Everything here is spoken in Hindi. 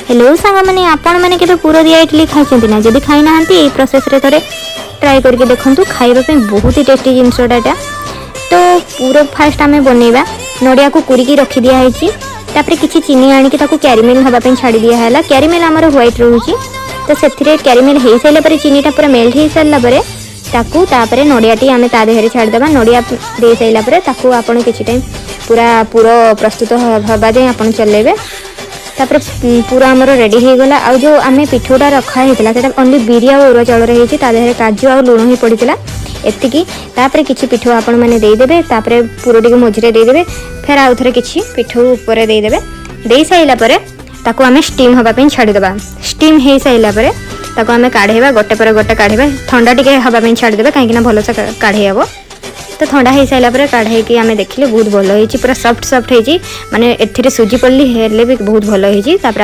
हेलो सांग मैंने आपण मैंने के पूरा दिया इडली खाई ना जब खाई ना ये प्रोसेस रे थोड़े ट्राई करके देखूँ खाइबा बहुत ही टेस्टी जिनसटा तो पूरा फास्ट आम बनवा नड़िया को कुरिकी रखी दिखाई तापर किसी चीनी आणिकी क्यारीमेल हाँपाई छाड़ी दिहला क्यारीमेल आमर व्हाइट रोचे तो से क्यारीमेल हो सारापर चीनीटा पूरा मेल्ट हो सारापर तापर नड़ियाटी आम ता देहरे छाड़देवा नड़िया दे सारापर आपड़ किसी टाइम पूरा पूरा प्रस्तुत हवा जाए आप चलेबे तापर पूरा आमर रेडी हो गला आ जो आम पिठोटा रखाई था ओनली बिरी आ अरुआ चाउल रही काजू आ लुण ही पड़ता एतिकी तापर किसी पिठो आपण मैंने देदेवे तापर पूरा टी मझे देदेवे फिर आउ थे किसी पिठो ऊपर देदेवे दे सारापर ताको आम स्टीम हाँपाई छाड़देवा स्टीम हो सारापर ताको आम काढ़ेवा गोटे पर गोटे काढ़ेवा ठंडा टी हाँपाई छाड़देवा कहीं भलसे काढ़े हे तो ठंडा हो सारापर काढ़े आम देखिले बहुत भल हो पूरा सफ्ट सफ्ट हो माने एथिरे सुजी पड़ली हेले भी बहुत भल हो।